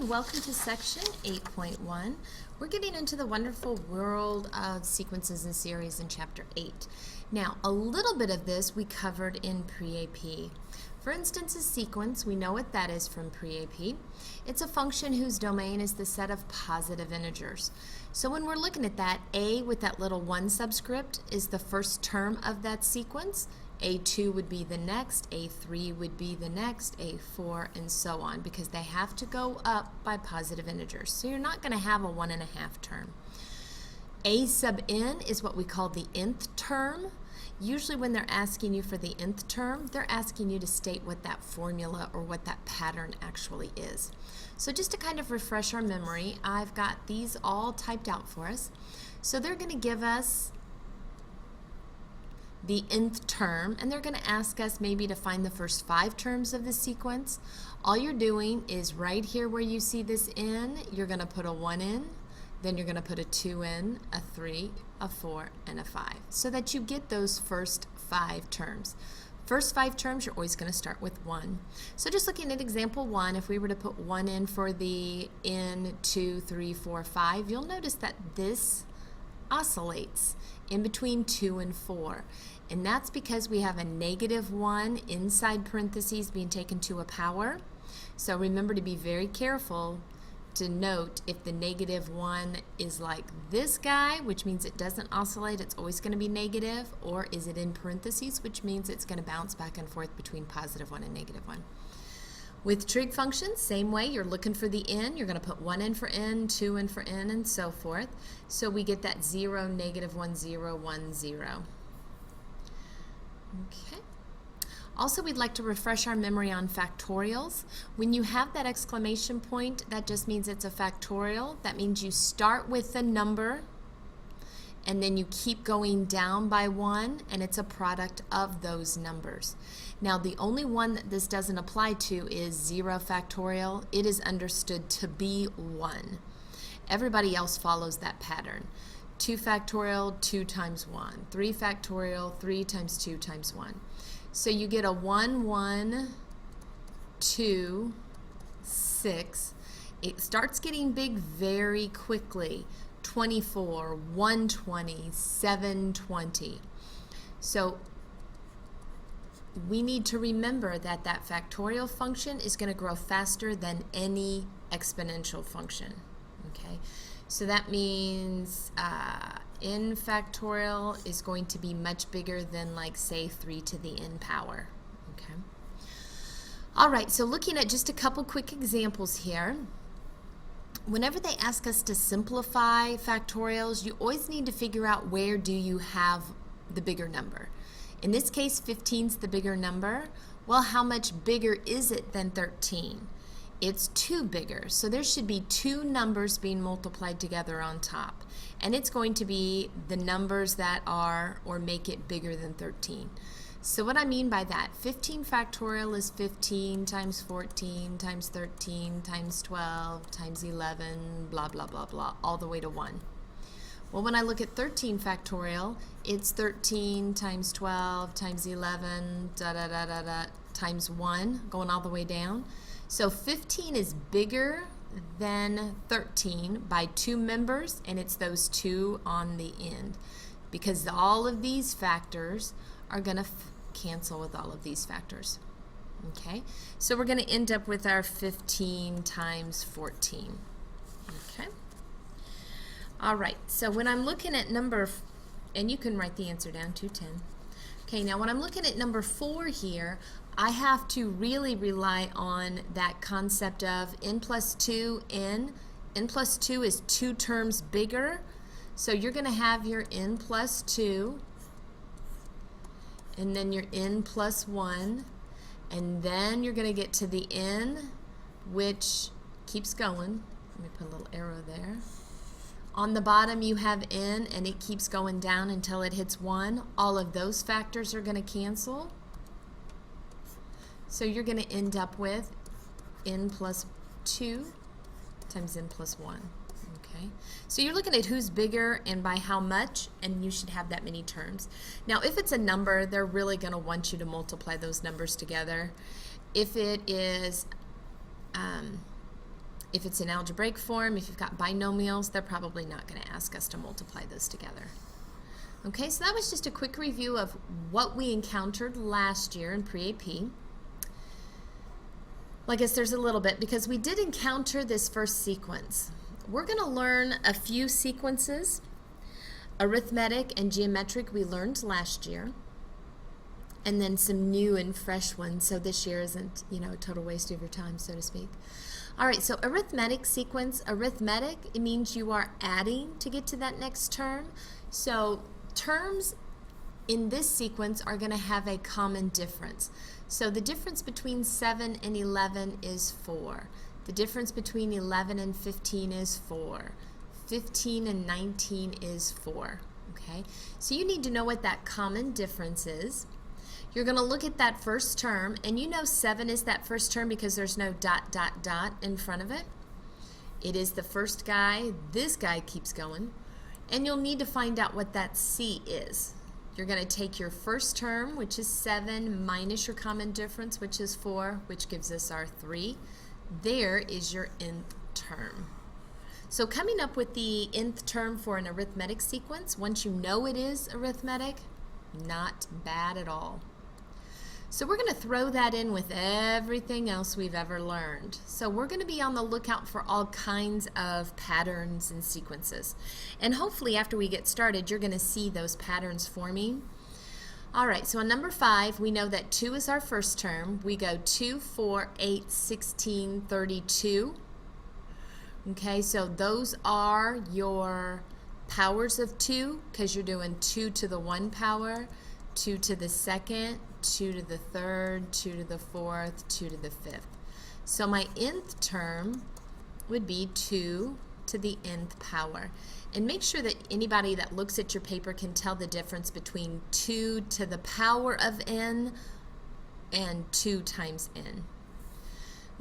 and welcome to section 8.1. We're getting into the wonderful world of sequences and series in chapter 8. Now, a little bit of this we covered in pre-AP. For instance, a sequence, we know what that is from pre-AP. It's a function whose domain is the set of positive integers. So when we're looking at that, A with that little 1 subscript is the first term of that sequence. A2 would be the next, A3 would be the next, A4, and so on, because they have to go up by positive integers. So you're not going to have a 1.5 term. A sub n is what we call the nth term. Usually when they're asking you for the nth term, they're asking you to state what that formula or what that pattern actually is. So just to kind of refresh our memory, I've got these all typed out for us. So they're going to give us the nth term, and they're going to ask us maybe to find the first 5 terms of the sequence. All you're doing is right here where you see this n, you're going to put a 1 in, then you're going to put a 2 in, a 3, a 4, and a 5, so that you get those first 5 terms. First 5 terms, you're always going to start with 1. So just looking at example 1, if we were to put 1 in for the n, 2, 3, 4, 5, you'll notice that this oscillates in between 2 and 4. And that's because we have a -1 inside parentheses being taken to a power. So remember to be very careful to note if the -1 is like this guy, which means it doesn't oscillate, it's always going to be negative, or is it in parentheses, which means it's going to bounce back and forth between +1 and -1. With trig functions, same way, you're looking for the n, you're going to put 1 in for n, 2 in for n, and so forth. So we get that 0, -1, 0, 1, 0. Okay. Also, we'd like to refresh our memory on factorials. When you have that exclamation point, that just means it's a factorial. That means you start with the number, and then you keep going down by 1, and it's a product of those numbers. Now, the only one that this doesn't apply to is 0 factorial. It is understood to be 1. Everybody else follows that pattern. 2 factorial, 2 times 1. 3 factorial, 3 times 2 times 1. So you get a 1, 1, 2, 6. It starts getting big very quickly. 24, 120, 720. So we need to remember that that factorial function is going to grow faster than any exponential function. Okay, so that means n factorial is going to be much bigger than, like, say, 3 to the n power. Okay. All right, so looking at just a couple quick examples here. Whenever they ask us to simplify factorials, you always need to figure out where do you have the bigger number. In this case, 15 is the bigger number. Well, how much bigger is it than 13? It's 2 bigger, so there should be 2 numbers being multiplied together on top. And it's going to be the numbers that are or make it bigger than 13. So what I mean by that, 15 factorial is 15 times 14 times 13 times 12 times 11, blah, blah, blah, blah, all the way to 1. Well, when I look at 13 factorial, it's 13 times 12 times 11, da, da, da, da, da, times 1, going all the way down. So 15 is bigger than 13 by 2 members, and it's those 2 on the end, because all of these factors are going to cancel with all of these factors. Okay, so we're going to end up with our 15 times 14. Okay. All right, so when I'm looking at number, and you can write the answer down, 210. Okay, now when I'm looking at number 4 here, I have to really rely on that concept of n plus 2, n. n plus 2 is 2 terms bigger, so you're going to have your n plus 2, and then your n plus 1, and then you're going to get to the n, which keeps going. Let me put a little arrow there. On the bottom you have n, and it keeps going down until it hits 1. All of those factors are going to cancel. So you're going to end up with n plus 2 times n plus 1. Okay, so you're looking at who's bigger and by how much, and you should have that many terms. Now, if it's a number, they're really going to want you to multiply those numbers together. If it is If it's in algebraic form, if you've got binomials, they're probably not going to ask us to multiply those together. Okay, so that was just a quick review of what we encountered last year in pre-AP. Well, I guess there's a little bit because we did encounter this first sequence. We're going to learn a few sequences. Arithmetic and geometric we learned last year, and then some new and fresh ones, so this year isn't, a total waste of your time, so to speak. All right, so arithmetic sequence. Arithmetic, it means you are adding to get to that next term. So terms in this sequence are going to have a common difference. So the difference between 7 and 11 is 4. The difference between 11 and 15 is 4. 15 and 19 is 4. Okay, so you need to know what that common difference is. You're going to look at that first term, and 7 is that first term because there's no dot, dot, dot in front of it. It is the first guy. This guy keeps going. And you'll need to find out what that C is. You're going to take your first term, which is 7, minus your common difference, which is 4, which gives us our 3. There is your nth term. So coming up with the nth term for an arithmetic sequence, once you know it is arithmetic, not bad at all. So we're going to throw that in with everything else we've ever learned. So we're going to be on the lookout for all kinds of patterns and sequences. And hopefully after we get started, you're going to see those patterns forming. All right, so on number 5, we know that 2 is our first term. We go 2, 4, 8, 16, 32. Okay, so those are your powers of 2 because you're doing 2 to the 1 power, 2 to the second, 2 to the third, 2 to the fourth, 2 to the fifth. So my nth term would be 2 to the nth power. And make sure that anybody that looks at your paper can tell the difference between 2 to the power of n and 2 times n.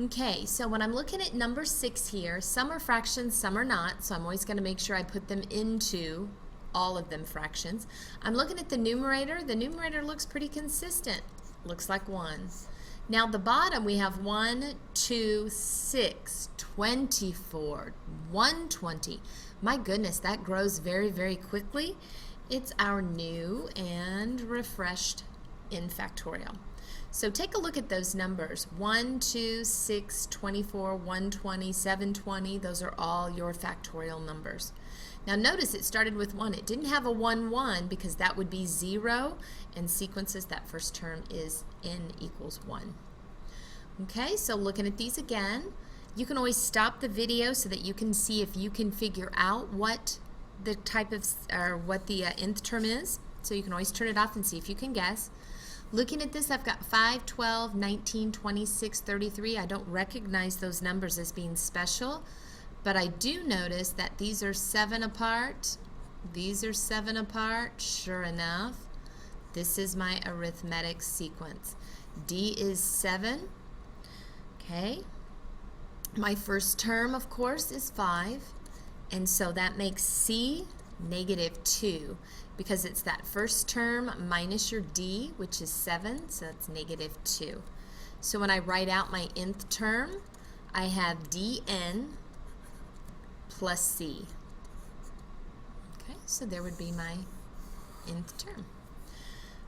Okay, so when I'm looking at number 6 here, some are fractions, some are not, so I'm always going to make sure I put them into all of them fractions. I'm looking at the numerator. The numerator looks pretty consistent. Looks like 1. Now the bottom we have 1, 2, 6, 24, 120. My goodness, that grows very, very quickly. It's our new and refreshed n factorial. So take a look at those numbers. 1, 2, 6, 24, 120, 720. Those are all your factorial numbers. Now notice it started with 1. It didn't have a 1, 1 because that would be 0. And sequences, that first term is n equals 1. Okay, so looking at these again, you can always stop the video so that you can see if you can figure out what the type of, or what the nth term is. So you can always turn it off and see if you can guess. Looking at this, I've got 5, 12, 19, 26, 33. I don't recognize those numbers as being special, but I do notice that these are 7 apart. These are 7 apart. Sure enough, this is my arithmetic sequence. D is 7. Okay. My first term, of course, is 5. And so that makes C -2 because it's that first term minus your D, which is 7, so that's -2. So when I write out my nth term, I have Dn plus C. Okay, so there would be my nth term.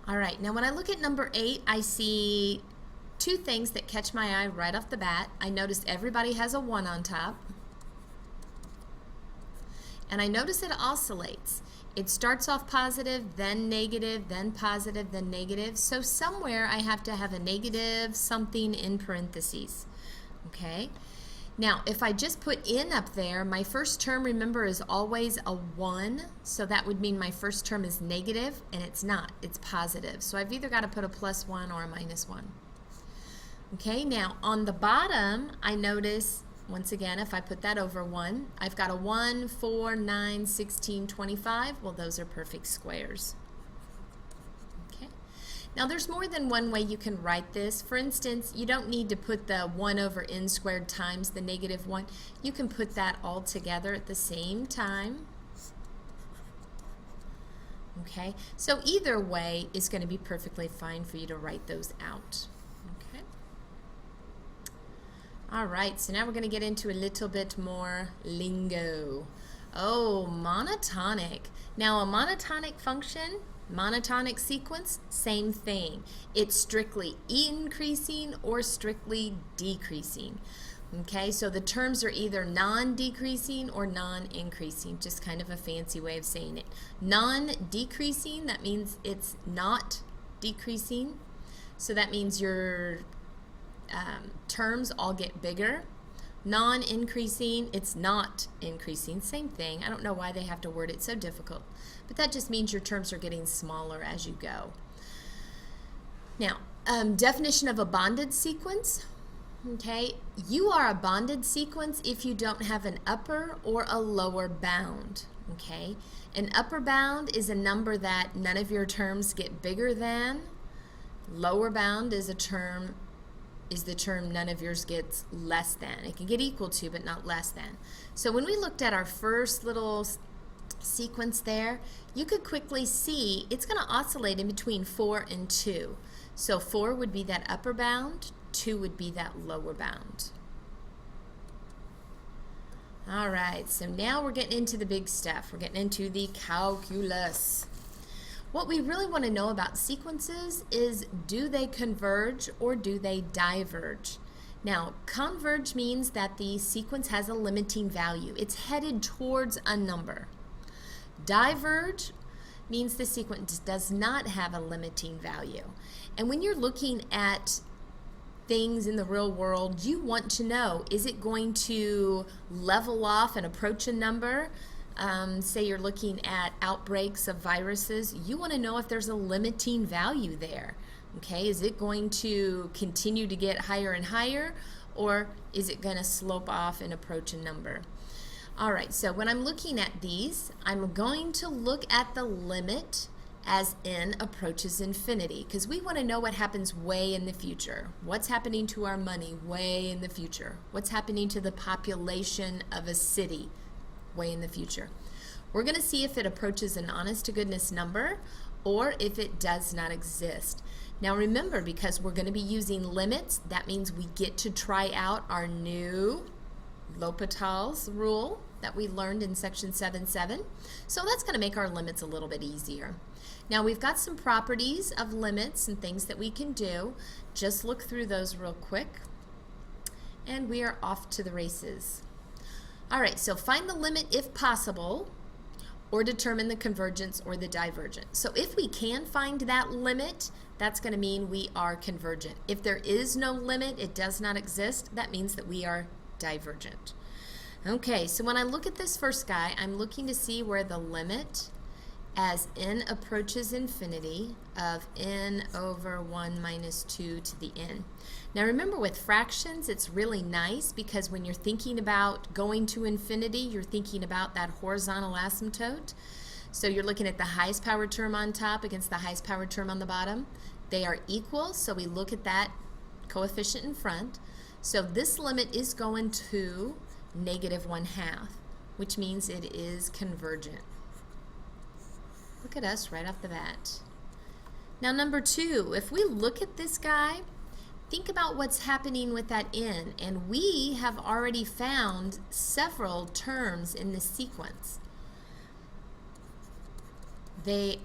All right, now when I look at number 8, I see 2 things that catch my eye right off the bat. I noticed everybody has a 1 on top. And I notice it oscillates. It starts off positive, then negative, then positive, then negative. So somewhere I have to have a negative something in parentheses. Okay? Now, if I just put n up there, my first term, remember, is always a 1. So that would mean my first term is negative, and it's not. It's positive. So I've either got to put a +1 or a -1. Okay, now on the bottom, I notice, once again, if I put that over 1, I've got a 1, 4, 9, 16, 25. Well, those are perfect squares. Okay. Now, there's more than one way you can write this. For instance, you don't need to put the 1 over n squared times the -1. You can put that all together at the same time. Okay, so either way is going to be perfectly fine for you to write those out. All right, so now we're going to get into a little bit more lingo. Oh, monotonic. Now a monotonic function, monotonic sequence, same thing. It's strictly increasing or strictly decreasing. Okay, so the terms are either non-decreasing or non-increasing, just kind of a fancy way of saying it. Non-decreasing, that means it's not decreasing. So that means your terms all get bigger. Non-increasing, it's not increasing. Same thing. I don't know why they have to word it so difficult, but that just means your terms are getting smaller as you go. Now, definition of a bonded sequence. Okay, you are a bonded sequence if you don't have an upper or a lower bound. Okay, an upper bound is a number that none of your terms get bigger than. Lower bound is the term none of yours gets less than. It can get equal to, but not less than. So when we looked at our first little sequence there, you could quickly see it's going to oscillate in between 4 and 2. So 4 would be that upper bound, 2 would be that lower bound. All right, so now we're getting into the big stuff. We're getting into the calculus. What we really want to know about sequences is, do they converge or do they diverge? Now, converge means that the sequence has a limiting value. It's headed towards a number. Diverge means the sequence does not have a limiting value. And when you're looking at things in the real world, you want to know, is it going to level off and approach a number? Say you're looking at outbreaks of viruses, you want to know if there's a limiting value there. Okay, is it going to continue to get higher and higher, or is it going to slope off and approach a number? All right, so when I'm looking at these, I'm going to look at the limit as n approaches infinity, because we want to know what happens way in the future. What's happening to our money way in the future? What's happening to the population of a city way in the future? We're going to see if it approaches an honest to goodness number or if it does not exist. Now remember, because we're going to be using limits, that means we get to try out our new L'Hopital's rule that we learned in section 7.7. So that's going to make our limits a little bit easier. Now we've got some properties of limits and things that we can do. Just look through those real quick and we are off to the races. All right, so find the limit if possible, or determine the convergence or the divergence. So if we can find that limit, that's going to mean we are convergent. If there is no limit, it does not exist, that means that we are divergent. Okay, so when I look at this first guy, I'm looking to see where the limit as n approaches infinity of n over 1 minus 2 to the n. Now remember, with fractions, it's really nice because when you're thinking about going to infinity, you're thinking about that horizontal asymptote. So you're looking at the highest power term on top against the highest power term on the bottom. They are equal, so we look at that coefficient in front. So this limit is going to -1/2, which means it is convergent. Look at us right off the bat. Now number 2, if we look at this guy, think about what's happening with that n, and we have already found several terms in this sequence. They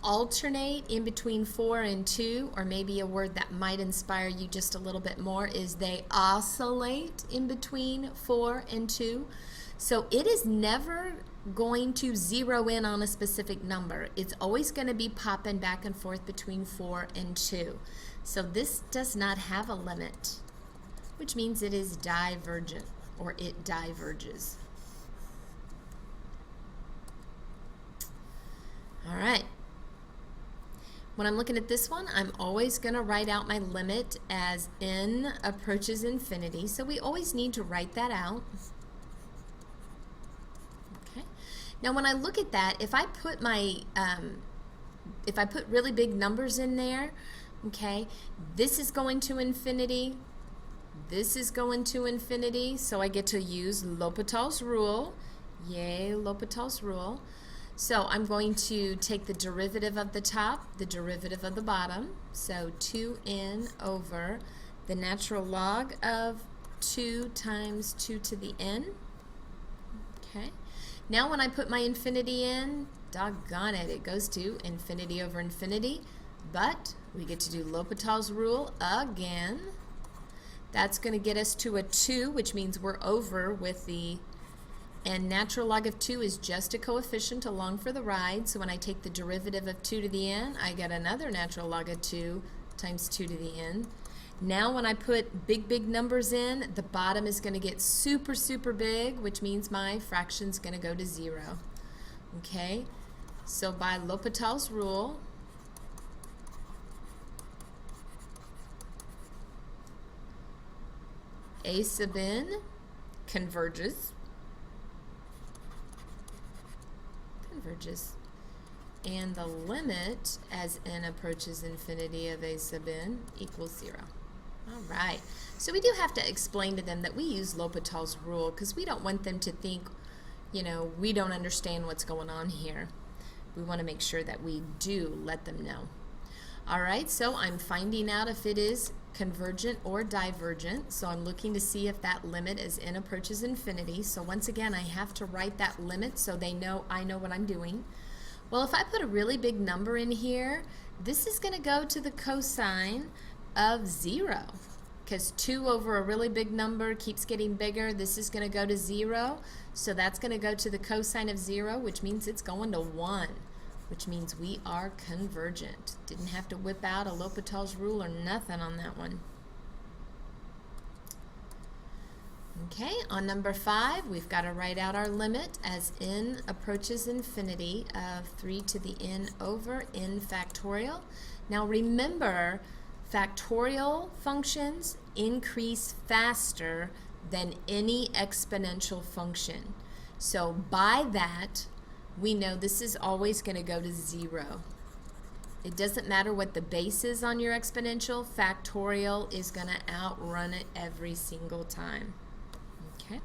alternate in between 4 and 2, or maybe a word that might inspire you just a little bit more is they oscillate in between 4 and 2. So it is never going to zero in on a specific number. It's always going to be popping back and forth between 4 and 2. So this does not have a limit, which means it is divergent, or it diverges. All right. When I'm looking at this one, I'm always going to write out my limit as n approaches infinity. So we always need to write that out. Okay. Now when I look at that, if I put my if I put really big numbers in there, okay, this is going to infinity, this is going to infinity, so I get to use L'Hopital's rule. Yay, L'Hopital's rule. So I'm going to take the derivative of the top, the derivative of the bottom, so 2n over the natural log of 2 times 2 to the n. Okay. Now when I put my infinity in, doggone it, it goes to infinity over infinity. But we get to do L'Hopital's rule again. That's going to get us to a 2, which means we're over with the, and natural log of 2 is just a coefficient along for the ride. So when I take the derivative of 2 to the n, I get another natural log of 2 times 2 to the n. Now when I put big numbers in, the bottom is going to get super big, which means my fraction's going to go to 0. Okay, so by L'Hopital's rule, a sub n converges, and the limit as n approaches infinity of a sub n equals 0. All right, so we do have to explain to them that we use L'Hopital's rule because we don't want them to think, you know, we don't understand what's going on here. We want to make sure that we do let them know. All right, so I'm finding out if it is convergent or divergent. So I'm looking to see if that limit as n approaches infinity. So once again, I have to write that limit so they know I know what I'm doing. Well, if I put a really big number in here, this is going to go to the cosine of 0 because 2 over a really big number keeps getting bigger. This is going to go to 0, so that's going to go to the cosine of 0, which means it's going to 1, which means we are convergent. Didn't have to whip out a L'Hopital's rule or nothing on that one. Okay, on number 5, we've got to write out our limit as n approaches infinity of 3 to the n over n factorial. Now remember, factorial functions increase faster than any exponential function. So by that, we know this is always going to go to 0. It doesn't matter what the base is on your exponential, factorial is going to outrun it every single time. Okay.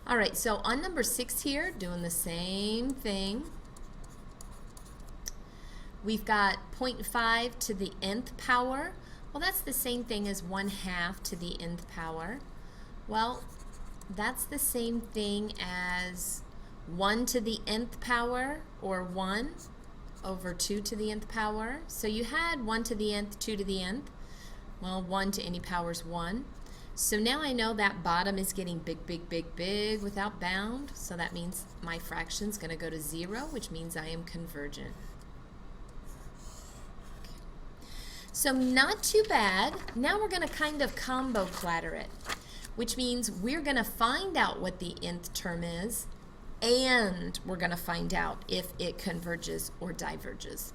All right, so on number 6 here, doing the same thing. We've got 0.5 to the nth power. Well, that's the same thing as 1/2 to the nth power. Well, that's the same thing as 1 to the nth power, or 1 over 2 to the nth power. So you had 1 to the nth, 2 to the nth. Well, 1 to any power is 1. So now I know that bottom is getting big without bound. So that means my fraction's going to go to 0, which means I am convergent. So not too bad. Now we're going to kind of combo clatter it, which means we're going to find out what the nth term is, and we're going to find out if it converges or diverges.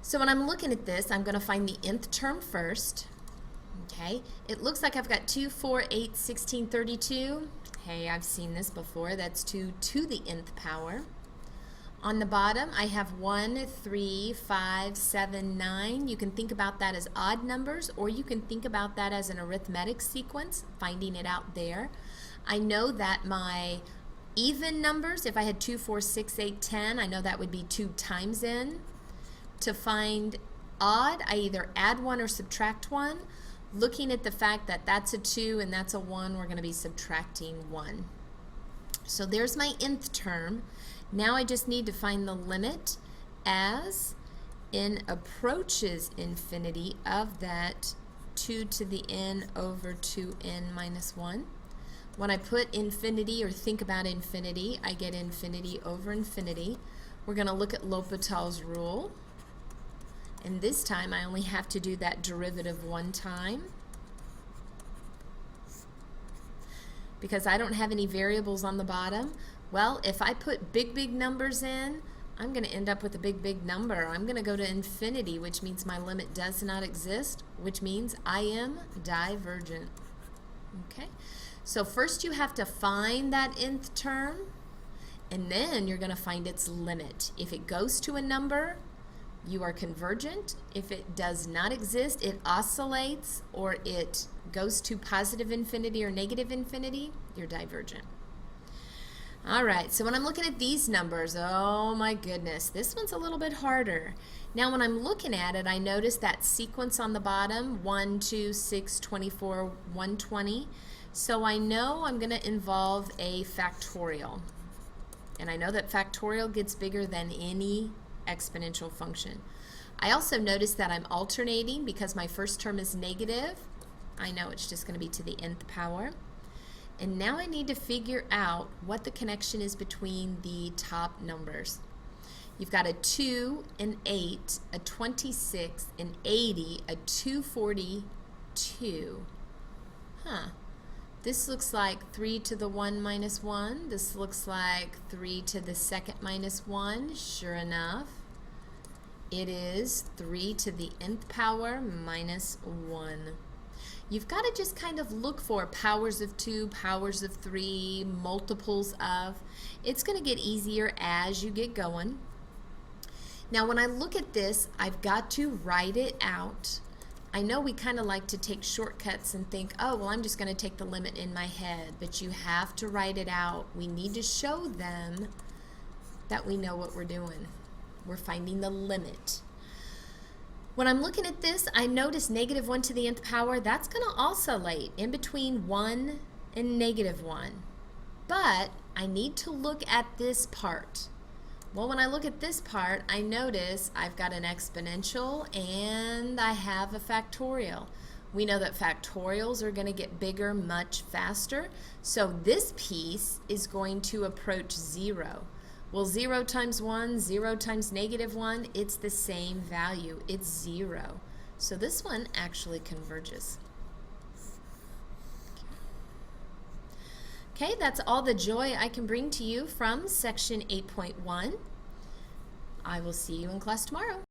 So when I'm looking at this, I'm going to find the nth term first. Okay, it looks like I've got 2, 4, 8, 16, 32. Hey, I've seen this before. That's 2 to the nth power. On the bottom, I have 1, 3, 5, 7, 9. You can think about that as odd numbers, or you can think about that as an arithmetic sequence, finding it out there. I know that my even numbers, if I had 2, 4, 6, 8, 10, I know that would be 2 times n. To find odd, I either add 1 or subtract 1. Looking at the fact that that's a 2 and that's a 1, we're going to be subtracting 1. So there's my nth term. Now I just need to find the limit as n approaches infinity of that 2 to the n over 2n minus 1. When I put infinity or think about infinity, I get infinity over infinity. We're going to look at L'Hopital's rule. And this time I only have to do that derivative one time, because I don't have any variables on the bottom. Well, if I put big numbers in, I'm going to end up with a big number. I'm going to go to infinity, which means my limit does not exist, which means I am divergent. Okay, so first you have to find that nth term, and then you're going to find its limit. If it goes to a number, you are convergent. If it does not exist, it oscillates, or it goes to positive infinity or negative infinity, you're divergent. All right, so when I'm looking at these numbers, oh my goodness, this one's a little bit harder. Now when I'm looking at it, I notice that sequence on the bottom, 1, 2, 6, 24, 120. So I know I'm going to involve a factorial. And I know that factorial gets bigger than any exponential function. I also notice that I'm alternating because my first term is negative. I know it's just going to be to the nth power. And now I need to figure out what the connection is between the top numbers. You've got a 2, an 8, a 26, an 80, a 242. This looks like 3 to the 1 minus 1. This looks like 3 to the second minus 1. Sure enough, it is 3 to the nth power minus 1. You've got to just kind of look for powers of 2, powers of 3, multiples of. It's going to get easier as you get going. Now when I look at this, I've got to write it out. I know we kind of like to take shortcuts and think, oh, well, I'm just going to take the limit in my head, but you have to write it out. We need to show them that we know what we're doing. We're finding the limit. When I'm looking at this, I notice negative 1 to the nth power. That's going to oscillate in between 1 and negative 1. But I need to look at this part. Well, when I look at this part, I notice I've got an exponential and I have a factorial. We know that factorials are going to get bigger much faster. So this piece is going to approach 0. Well, 0 times 1, 0 times negative 1, it's the same value. It's 0. So this one actually converges. Okay, that's all the joy I can bring to you from section 8.1. I will see you in class tomorrow.